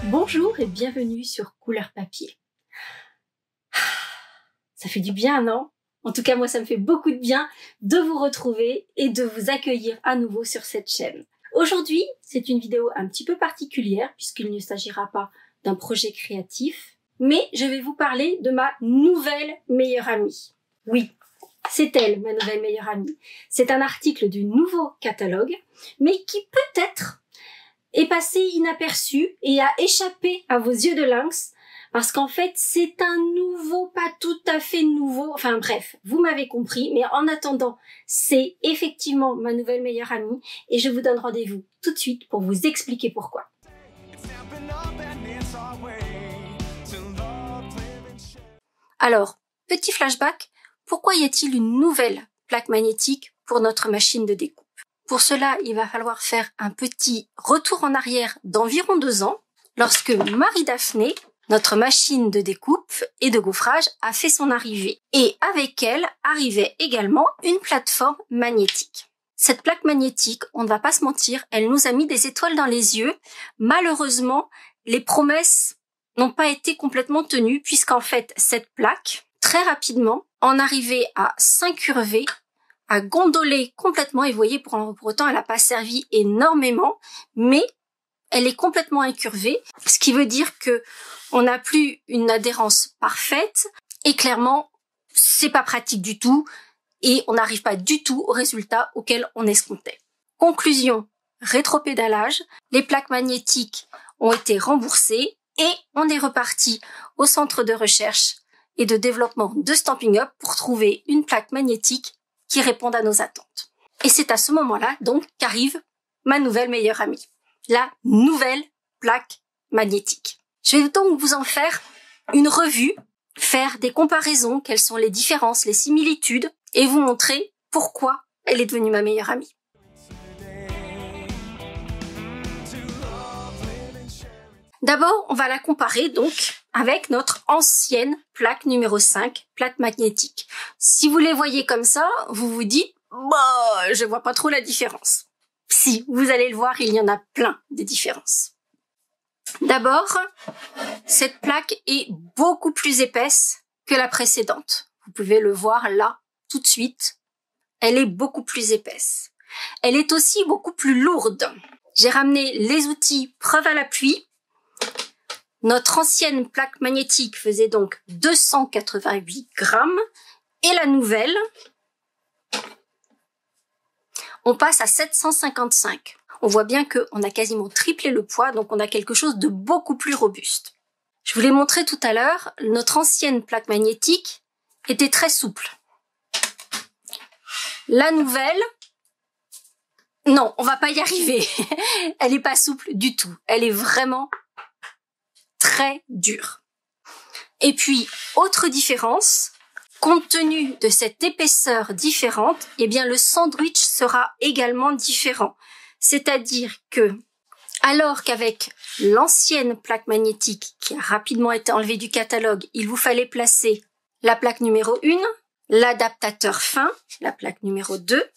Bonjour et bienvenue sur Couleur Papier. Ça fait du bien, non? En tout cas, moi, ça me fait beaucoup de bien de vous retrouver et de vous accueillir à nouveau sur cette chaîne. Aujourd'hui, c'est une vidéo un petit peu particulière puisqu'il ne s'agira pas d'un projet créatif, mais je vais vous parler de ma nouvelle meilleure amie. Oui, c'est elle, ma nouvelle meilleure amie. C'est un article du nouveau catalogue, mais qui peut-être est passé inaperçu et a échappé à vos yeux de lynx, parce qu'en fait, c'est un nouveau, pas tout à fait nouveau, enfin bref, vous m'avez compris, mais en attendant, c'est effectivement ma nouvelle meilleure amie, et je vous donne rendez-vous tout de suite pour vous expliquer pourquoi. Alors, petit flashback, pourquoi y a-t-il une nouvelle plaque magnétique pour notre machine de découpe? Pour cela, il va falloir faire un petit retour en arrière d'environ 2 ans, lorsque Marie-Daphné, notre machine de découpe et de gaufrage, a fait son arrivée. Et avec elle arrivait également une plateforme magnétique. Cette plaque magnétique, on ne va pas se mentir, elle nous a mis des étoiles dans les yeux. Malheureusement, les promesses n'ont pas été complètement tenues, puisqu'en fait, cette plaque, très rapidement, en arrivait à s'incurver, à gondoler complètement, et vous voyez, pour autant, elle n'a pas servi énormément, mais elle est complètement incurvée, ce qui veut dire que on n'a plus une adhérence parfaite, et clairement, c'est pas pratique du tout, et on n'arrive pas du tout au résultat auquel on escomptait. Conclusion, rétropédalage, les plaques magnétiques ont été remboursées, et on est reparti au centre de recherche et de développement de Stampin' Up pour trouver une plaque magnétique qui réponde à nos attentes. Et c'est à ce moment-là, donc, qu'arrive ma nouvelle meilleure amie, la nouvelle plaque magnétique. Je vais donc vous en faire une revue, faire des comparaisons, quelles sont les différences, les similitudes, et vous montrer pourquoi elle est devenue ma meilleure amie. D'abord, on va la comparer donc avec notre ancienne plaque numéro 5, plaque magnétique. Si vous les voyez comme ça, vous vous dites « Bah, je vois pas trop la différence ». Si, vous allez le voir, il y en a plein de différences. D'abord, cette plaque est beaucoup plus épaisse que la précédente. Vous pouvez le voir là, tout de suite. Elle est beaucoup plus épaisse. Elle est aussi beaucoup plus lourde. J'ai ramené les outils preuve à l'appui. Notre ancienne plaque magnétique faisait donc 288 grammes et la nouvelle, on passe à 755. On voit bien qu'on a quasiment triplé le poids, donc on a quelque chose de beaucoup plus robuste. Je vous l'ai montré tout à l'heure, notre ancienne plaque magnétique était très souple. La nouvelle, non, on va pas y arriver. Elle est pas souple du tout. Elle est vraiment très dure. Et puis, autre différence, compte tenu de cette épaisseur différente, eh bien le sandwich sera également différent. C'est-à-dire que, alors qu'avec l'ancienne plaque magnétique qui a rapidement été enlevée du catalogue, il vous fallait placer la plaque numéro 1, l'adaptateur fin, la plaque numéro 2,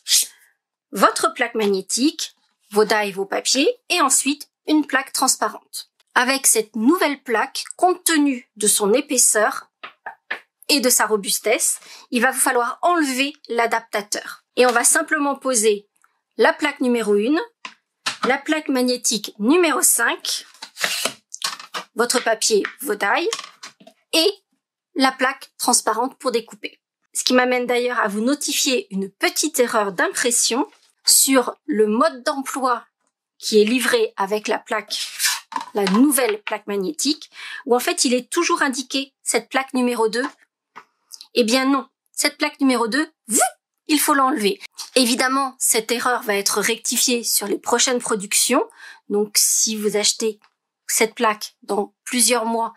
votre plaque magnétique, vos die, vos papiers, et ensuite une plaque transparente. Avec cette nouvelle plaque, compte tenu de son épaisseur et de sa robustesse, il va vous falloir enlever l'adaptateur. Et on va simplement poser la plaque numéro 1, la plaque magnétique numéro 5, votre papier, vos die, et la plaque transparente pour découper. Ce qui m'amène d'ailleurs à vous notifier une petite erreur d'impression sur le mode d'emploi qui est livré avec la nouvelle plaque magnétique, où en fait il est toujours indiqué cette plaque numéro 2. Eh bien non, cette plaque numéro 2, il faut l'enlever. Évidemment, cette erreur va être rectifiée sur les prochaines productions, donc si vous achetez cette plaque dans plusieurs mois,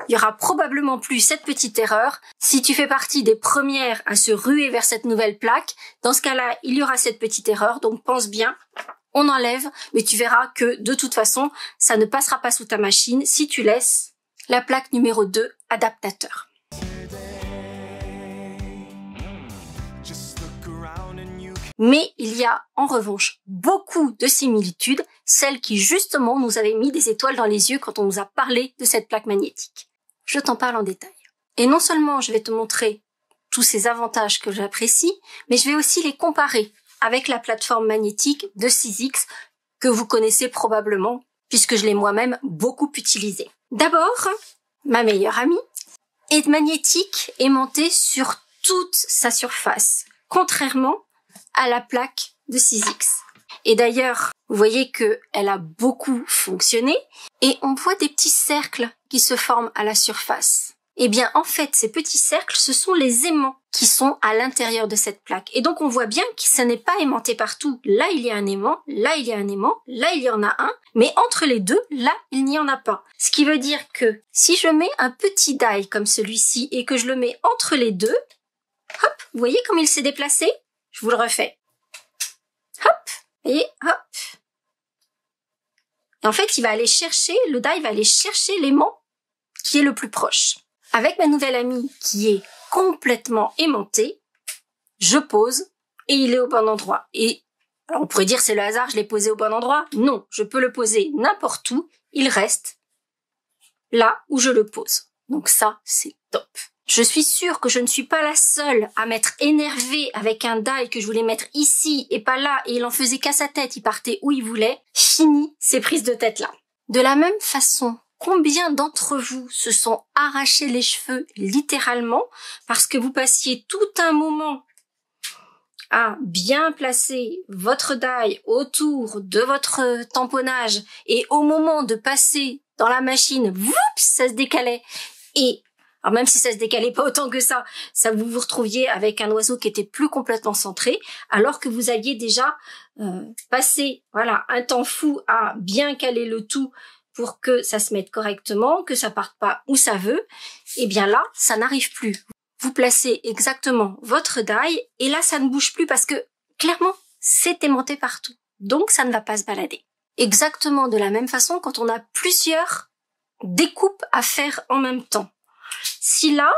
il y aura probablement plus cette petite erreur. Si tu fais partie des premières à se ruer vers cette nouvelle plaque, dans ce cas-là, il y aura cette petite erreur, donc pense bien. On enlève, mais tu verras que de toute façon, ça ne passera pas sous ta machine si tu laisses la plaque numéro 2 adaptateur. Mais il y a en revanche beaucoup de similitudes, celles qui justement nous avaient mis des étoiles dans les yeux quand on nous a parlé de cette plaque magnétique. Je t'en parle en détail. Et non seulement je vais te montrer tous ces avantages que j'apprécie, mais je vais aussi les comparer avec la plateforme magnétique de SysX que vous connaissez probablement, puisque je l'ai moi-même beaucoup utilisée. D'abord, ma meilleure amie est magnétique aimantée sur toute sa surface, contrairement à la plaque de SysX. Et d'ailleurs, vous voyez que elle a beaucoup fonctionné et on voit des petits cercles qui se forment à la surface. Eh bien, en fait, ces petits cercles, ce sont les aimants qui sont à l'intérieur de cette plaque. Et donc, on voit bien que ça n'est pas aimanté partout. Là, il y a un aimant, là, il y a un aimant, là, il y en a un. Mais entre les deux, là, il n'y en a pas. Ce qui veut dire que si je mets un petit die comme celui-ci et que je le mets entre les deux, hop, vous voyez comme il s'est déplacé? Je vous le refais. Hop, et hop. Et en fait, il va aller chercher, le die va aller chercher l'aimant qui est le plus proche. Avec ma nouvelle amie qui est complètement aimantée, je pose et il est au bon endroit. Et alors on pourrait dire c'est le hasard, je l'ai posé au bon endroit. Non, je peux le poser n'importe où, il reste là où je le pose. Donc ça, c'est top. Je suis sûre que je ne suis pas la seule à m'être énervée avec un die que je voulais mettre ici et pas là et il en faisait qu'à sa tête, il partait où il voulait. Fini ces prises de tête là. De la même façon, combien d'entre vous se sont arrachés les cheveux littéralement parce que vous passiez tout un moment à bien placer votre die autour de votre tamponnage et au moment de passer dans la machine, whoops, ça se décalait. Et alors même si ça se décalait pas autant que ça vous vous retrouviez avec un oiseau qui était plus complètement centré, alors que vous aviez déjà passé un temps fou à bien caler le tout pour que ça se mette correctement, que ça parte pas où ça veut. Et bien là, ça n'arrive plus. Vous placez exactement votre die et là, ça ne bouge plus parce que clairement, c'est aimanté partout. Donc, ça ne va pas se balader. Exactement de la même façon quand on a plusieurs découpes à faire en même temps. Si là,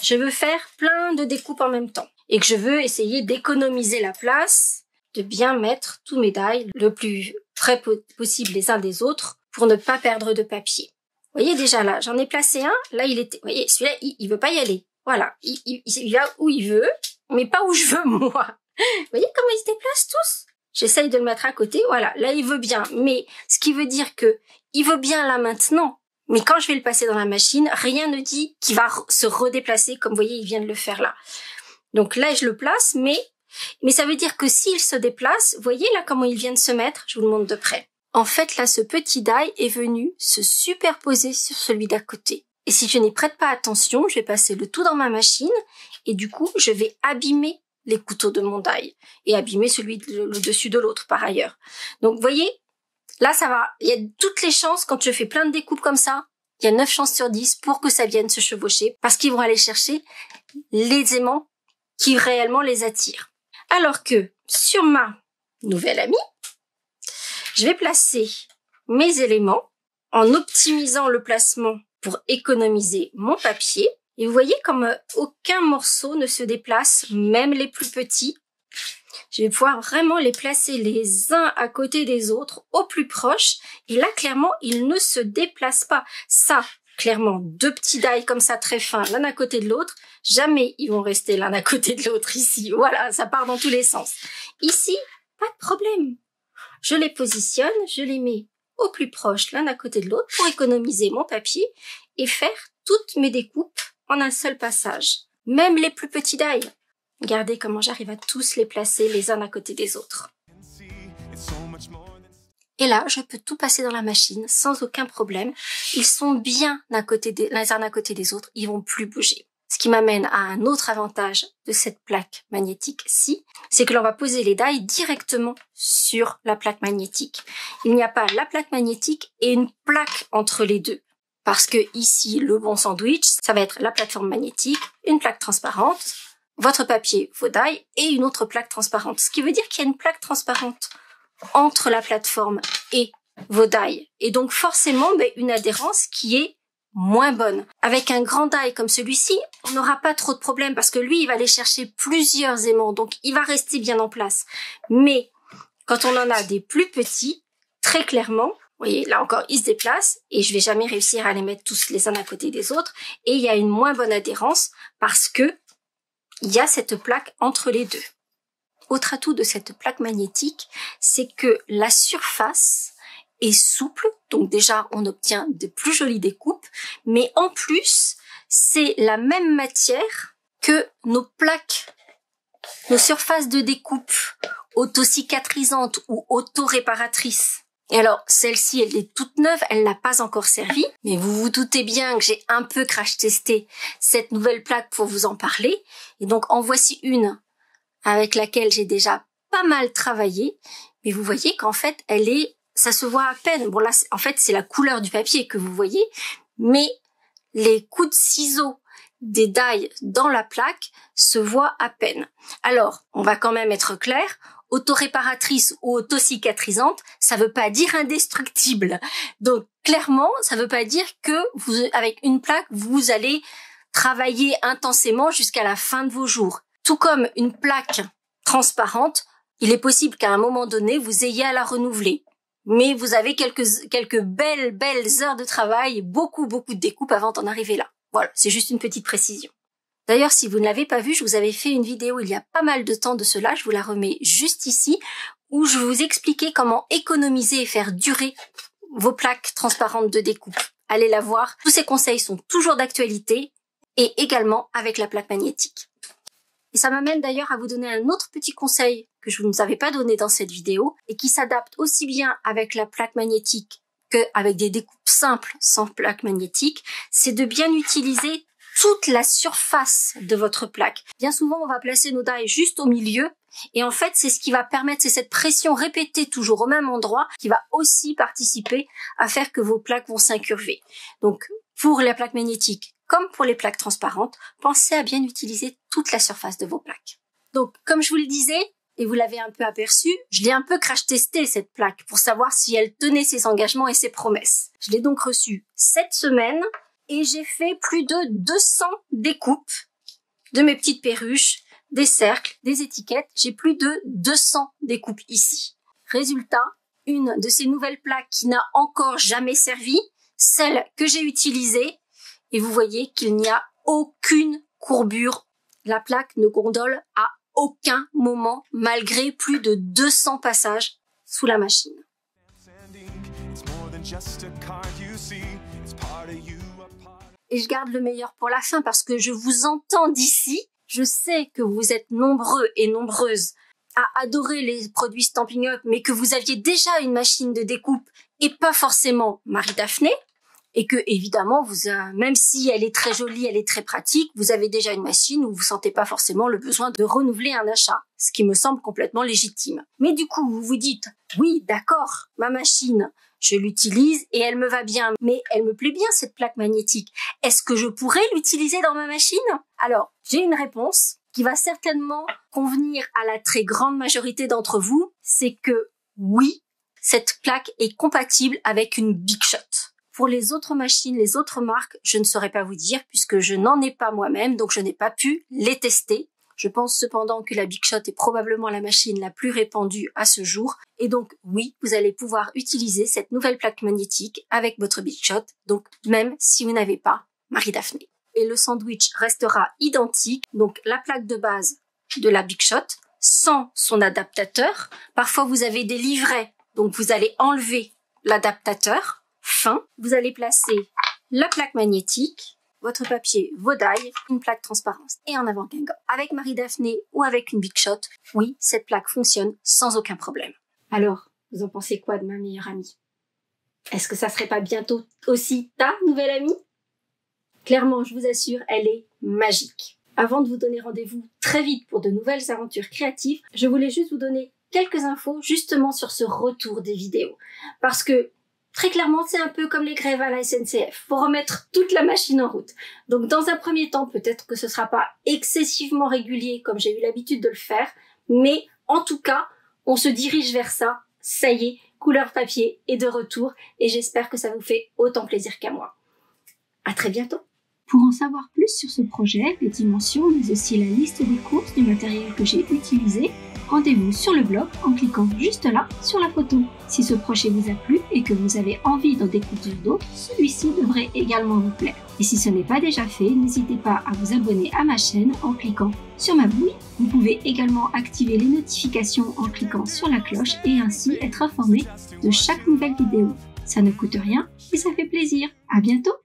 je veux faire plein de découpes en même temps et que je veux essayer d'économiser la place, de bien mettre tous mes die le plus près possible les uns des autres pour ne pas perdre de papier. Vous voyez déjà là, j'en ai placé un, là il était, vous voyez, celui-là il veut pas y aller. Voilà, il va où il veut, mais pas où je veux moi. Vous voyez comment ils se déplacent tous? J'essaye de le mettre à côté, voilà, là il veut bien, mais ce qui veut dire que il veut bien là maintenant. Mais quand je vais le passer dans la machine, rien ne dit qu'il va se redéplacer, comme vous voyez, il vient de le faire là. Donc là, je le place, mais ça veut dire que s'il se déplace, vous voyez là comment il vient de se mettre, je vous le montre de près. En fait, là, ce petit die est venu se superposer sur celui d'à côté. Et si je n'y prête pas attention, je vais passer le tout dans ma machine, et du coup, je vais abîmer les couteaux de mon die, et abîmer le dessus de l'autre par ailleurs. Donc, vous voyez, là, ça va. Il y a toutes les chances, quand je fais plein de découpes comme ça, il y a 9 chances sur 10 pour que ça vienne se chevaucher, parce qu'ils vont aller chercher les aimants qui réellement les attirent. Alors que, sur ma nouvelle amie, je vais placer mes éléments en optimisant le placement pour économiser mon papier. Et vous voyez comme aucun morceau ne se déplace, même les plus petits. Je vais pouvoir vraiment les placer les uns à côté des autres, au plus proche. Et là, clairement, ils ne se déplacent pas. Ça, clairement, 2 petits die comme ça, très fins, l'un à côté de l'autre. Jamais ils vont rester l'un à côté de l'autre ici. Voilà, ça part dans tous les sens. Ici, pas de problème. Je les positionne, je les mets au plus proche l'un à côté de l'autre pour économiser mon papier et faire toutes mes découpes en un seul passage. Même les plus petits die. Regardez comment j'arrive à tous les placer les uns à côté des autres. Et là, je peux tout passer dans la machine sans aucun problème. Ils sont bien les uns à côté des autres, ils vont plus bouger. Ce qui m'amène à un autre avantage de cette plaque magnétique-ci, c'est que l'on va poser les die directement sur la plaque magnétique. Il n'y a pas la plaque magnétique et une plaque entre les deux. Parce que ici, le bon sandwich, ça va être la plateforme magnétique, une plaque transparente, votre papier, vos die et une autre plaque transparente. Ce qui veut dire qu'il y a une plaque transparente entre la plateforme et vos die. Et donc forcément, une adhérence qui est moins bonne. Avec un grand die comme celui-ci, on n'aura pas trop de problèmes parce que lui, il va aller chercher plusieurs aimants, donc il va rester bien en place. Mais quand on en a des plus petits, très clairement, vous voyez, là encore, ils se déplacent et je vais jamais réussir à les mettre tous les uns à côté des autres. Et il y a une moins bonne adhérence parce que il y a cette plaque entre les deux. Autre atout de cette plaque magnétique, c'est que la surface est souple, donc déjà on obtient de plus jolies découpes, mais en plus, c'est la même matière que nos plaques, nos surfaces de découpe auto-cicatrisantes ou auto-réparatrices. Et alors, celle-ci, elle est toute neuve, elle n'a pas encore servi, mais vous vous doutez bien que j'ai un peu crash-testé cette nouvelle plaque pour vous en parler. Et donc, en voici une avec laquelle j'ai déjà pas mal travaillé, mais vous voyez qu'en fait, ça se voit à peine. Bon là, en fait, c'est la couleur du papier que vous voyez, mais les coups de ciseaux des die dans la plaque se voient à peine. Alors, on va quand même être clair, autoréparatrice ou auto-cicatrisante, ça veut pas dire indestructible. Donc, clairement, ça veut pas dire que avec une plaque, vous allez travailler intensément jusqu'à la fin de vos jours. Tout comme une plaque transparente, il est possible qu'à un moment donné, vous ayez à la renouveler. Mais vous avez quelques belles heures de travail, beaucoup de découpes avant d'en arriver là. Voilà, c'est juste une petite précision. D'ailleurs, si vous ne l'avez pas vu, je vous avais fait une vidéo il y a pas mal de temps de cela, je vous la remets juste ici, où je vous expliquais comment économiser et faire durer vos plaques transparentes de découpe. Allez la voir, tous ces conseils sont toujours d'actualité, et également avec la plaque magnétique. Et ça m'amène d'ailleurs à vous donner un autre petit conseil que je ne vous avais pas donné dans cette vidéo, et qui s'adapte aussi bien avec la plaque magnétique qu'avec des découpes simples sans plaque magnétique, c'est de bien utiliser toute la surface de votre plaque. Bien souvent, on va placer nos die juste au milieu, et en fait, c'est ce qui va permettre, c'est cette pression répétée toujours au même endroit qui va aussi participer à faire que vos plaques vont s'incurver. Donc, pour la plaque magnétique, comme pour les plaques transparentes, pensez à bien utiliser toute la surface de vos plaques. Donc, comme je vous le disais, et vous l'avez un peu aperçu, je l'ai un peu crash-testé cette plaque pour savoir si elle tenait ses engagements et ses promesses. Je l'ai donc reçue cette semaine, et j'ai fait plus de 200 découpes de mes petites perruches, des cercles, des étiquettes. J'ai plus de 200 découpes ici. Résultat, une de ces nouvelles plaques qui n'a encore jamais servi, celle que j'ai utilisée, et vous voyez qu'il n'y a aucune courbure. La plaque ne gondole à aucun moment, malgré plus de 200 passages sous la machine. Et je garde le meilleur pour la fin parce que je vous entends d'ici. Je sais que vous êtes nombreux et nombreuses à adorer les produits Stampin' Up, mais que vous aviez déjà une machine de découpe et pas forcément Marie-Daphné. Et que, évidemment, même si elle est très jolie, elle est très pratique, vous avez déjà une machine où vous sentez pas forcément le besoin de renouveler un achat. Ce qui me semble complètement légitime. Mais du coup, vous vous dites, oui, d'accord, ma machine, je l'utilise et elle me va bien, mais elle me plaît bien cette plaque magnétique. Est-ce que je pourrais l'utiliser dans ma machine? Alors, j'ai une réponse qui va certainement convenir à la très grande majorité d'entre vous, c'est que oui, cette plaque est compatible avec une Big Shot. Pour les autres machines, les autres marques, je ne saurais pas vous dire puisque je n'en ai pas moi-même, donc je n'ai pas pu les tester. Je pense cependant que la Big Shot est probablement la machine la plus répandue à ce jour. Et donc, oui, vous allez pouvoir utiliser cette nouvelle plaque magnétique avec votre Big Shot, donc même si vous n'avez pas Marie-Daphné. Et le sandwich restera identique, donc la plaque de base de la Big Shot, sans son adaptateur. Parfois, vous avez des livrets, donc vous allez enlever l'adaptateur fin. Vous allez placer la plaque magnétique, votre papier, vos die, une plaque transparente et en avant Guingamp. Avec Marie-Daphné ou avec une Big Shot, oui, cette plaque fonctionne sans aucun problème. Alors, vous en pensez quoi de ma meilleure amie? Est-ce que ça serait pas bientôt aussi ta nouvelle amie? Clairement, je vous assure, elle est magique. Avant de vous donner rendez-vous très vite pour de nouvelles aventures créatives, je voulais juste vous donner quelques infos justement sur ce retour des vidéos. Parce que très clairement, c'est un peu comme les grèves à la SNCF. Faut remettre toute la machine en route. Donc, dans un premier temps, peut-être que ce sera pas excessivement régulier comme j'ai eu l'habitude de le faire, mais en tout cas, on se dirige vers ça. Ça y est, Couleur Papier est de retour et j'espère que ça vous fait autant plaisir qu'à moi. À très bientôt. Pour en savoir plus sur ce projet, les dimensions, mais aussi la liste des courses du matériel que j'ai utilisé, rendez-vous sur le blog en cliquant juste là sur la photo. Si ce projet vous a plu et que vous avez envie d'en découvrir d'autres, celui-ci devrait également vous plaire. Et si ce n'est pas déjà fait, n'hésitez pas à vous abonner à ma chaîne en cliquant sur ma bouille. Vous pouvez également activer les notifications en cliquant sur la cloche et ainsi être informé de chaque nouvelle vidéo. Ça ne coûte rien et ça fait plaisir. À bientôt!